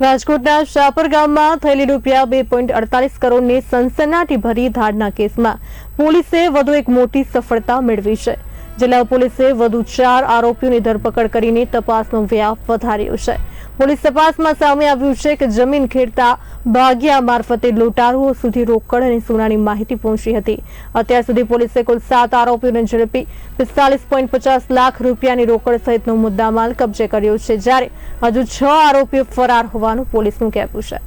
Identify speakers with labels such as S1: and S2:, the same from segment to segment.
S1: રાજકોટના શાપર ગામમાં થયેલી રૂપિયા 2.48 કરોડની સનસનાટીભરી ધાડના કેસમાં પોલીસે વધુ એક મોટી સફળતા મેળવી છે। જિલ્લા પોલીસે વધુ 4 આરોપીઓની ધરપકડ કરીને તપાસનો વ્યાપ વધાર્યો છે। પોલીસ તપાસમાં સામે આવ્યું છે કે જમીન ખેડતા ભાગિયા મારફતે લૂંટારુઓ સુધી રોકડ અને સોનાની માહિતી પહોંચી હતી। અત્યાર સુધી પોલીસે કુલ 7 આરોપીઓને ઝડપી 45.50 લાખ રૂપિયાની રોકડ સહિતનો મુદ્દામાલ કબજે કર્યો છે, જ્યારે હજુ 6 આરોપીઓ ફરાર હોવાનું પોલીસનું કહેવું છે।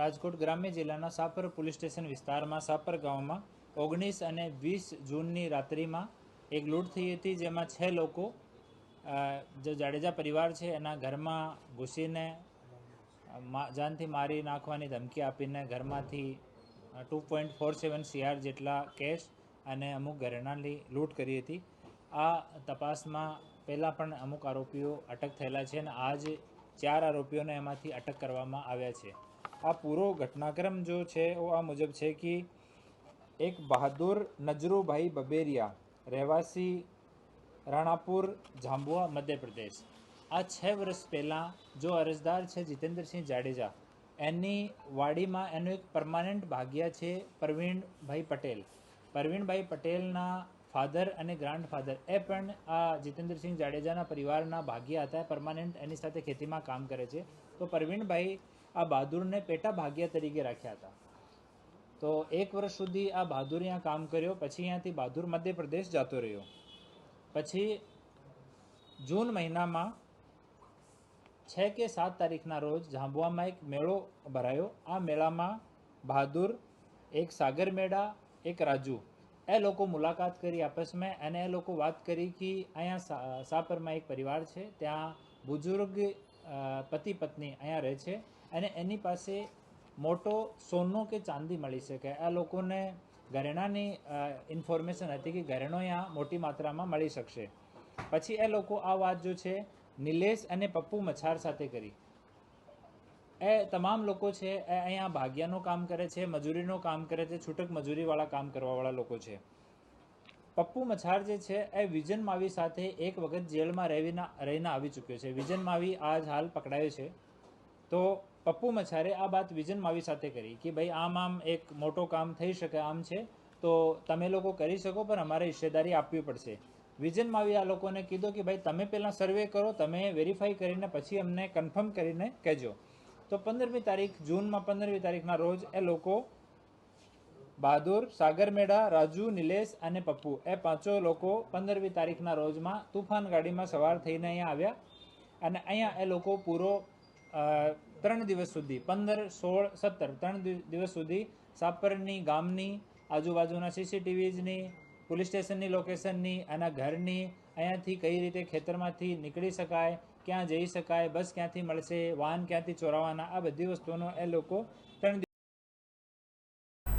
S2: રાજકોટ ગ્રામ્ય જિલ્લાના સાપર પોલીસ સ્ટેશન વિસ્તારમાં સાપર ગામમાં 19 અને 20 જૂનની રાત્રિમાં એક લૂંટ થઈ હતી, જેમાં 6 લોકો જે જાડેજા પરિવાર છે એના ઘરમાં ઘૂસીને જાનથી મારી નાખવાની ધમકી આપીને ઘરમાંથી 2.47 CR જેટલા કેશ અને અમુક ઘરેણાંની લૂંટ કરી હતી। આ તપાસમાં પહેલાં પણ અમુક આરોપીઓ અટક થયેલા છે અને આજ 4 આરોપીઓને એમાંથી અટક કરવામાં આવ્યા છે। આ પૂરો ઘટનાક્રમ જો છે वो આ મુજબ છે કે એક બહાદુર નજરુભાઈ બબેરિયા રહેવાસી રાણાપુર झांबुआ मध्य प्रदेश आ 6 વર્ષ પહેલાં જો અરજદાર છે જીતેન્દ્રસિંહ જાડેજા એની વાડીમાં એનો એક પરમાનન્ટ ભાગ્યા છે પ્રવીણભાઈ પટેલ। પ્રવીણભાઈ પટેલના ફાધર અને ગ્રાન્ડફાધર એ પણ આ જીતેન્દ્રસિંહ જાડેજાના પરિવારના ભાગ્યા હતા, પરમાનન્ટ એની સાથે ખેતીમાં કામ કરે છે। તો પ્રવીણભાઈ આ બહાદુરને પેટા ભાગ્યા તરીકે રાખ્યા હતા। તો 1 વર્ષ સુધી આ બહાદુર અહીંયા કામ કર્યો, પછી અહીંયાથી બહાદુર મધ્યપ્રદેશ જતો રહ્યો। પછી જૂન મહિનામાં 6 કે 7 તારીખના રોજ झांबुआમાં એક મેળો ભરાયો। આ મેળામાં બહાદુર, એક સાગર મેડા, એક રાજુ એ લોકો મુલાકાત કરી આપસમાં, અને એ લોકો વાત કરી કે અહીંયા સાપરમાં એક પરિવાર છે, ત્યાં બુઝુર્ગ પતિ પત્ની અહીંયા રહે છે અને એની પાસે મોટો સોનું કે ચાંદી મળી શકે। આ લોકોને ઘરેણાંની ઇન્ફોર્મેશન હતી કે ઘરેણો અહીંયા મોટી માત્રામાં મળી શકશે। પછી એ લોકો આ વાત જો છે નિલેશ અને પપ્પુ મચ્છાર સાથે કરી। એ તમામ લોકો છે એ અહીંયા ભાગ્યાનું કામ કરે છે, મજૂરીનું કામ કરે છે, છૂટક મજૂરીવાળા કામ કરવાવાળા લોકો છે। પપ્પુ મચ્છાર જે છે એ વિજન માવી સાથે એક વખત જેલમાં રહીને આવી ચૂક્યો છે। વિજન માવી આજ હાલ પકડાયો છે। તો પપ્પુ મચ્છારે આ વાત વિજન માવી સાથે કરી કે ભાઈ આમ એક મોટો કામ થઈ શકે આમ છે, તો તમે લોકો કરી શકો, પણ અમારે હિસ્સેદારી આપવી પડશે। વિજન માવી આ લોકોને કીધું કે ભાઈ તમે પહેલાં સર્વે કરો, તમે વેરીફાઈ કરીને પછી અમને કન્ફર્મ કરીને કહેજો। તો 15મી તારીખ જૂનમાં 15મી તારીખના રોજ એ લોકો બહાદુર, સાગર મેડા, રાજુ, નિલેશ અને પપ્પુ એ 5 લોકો 15મી તારીખના રોજમાં તુફાન ગાડીમાં સવાર થઈને અહીંયા આવ્યા અને અહીંયા એ લોકો પૂરો 3 દિવસ સુધી 15, 16, 17 3 દિવસ સુધી સાપરની ગામની આજુબાજુના CCTVની, પોલીસ સ્ટેશનની લોકેશનની, આના ઘરની, અહીંયાથી કઈ રીતે ખેતરમાંથી નીકળી શકાય, ક્યાં જઈ શકાય, બસ ક્યાંથી મળશે, વાહન ક્યાંથી ચોરાવાના, આ બધી વસ્તુઓનો એ લોકો 3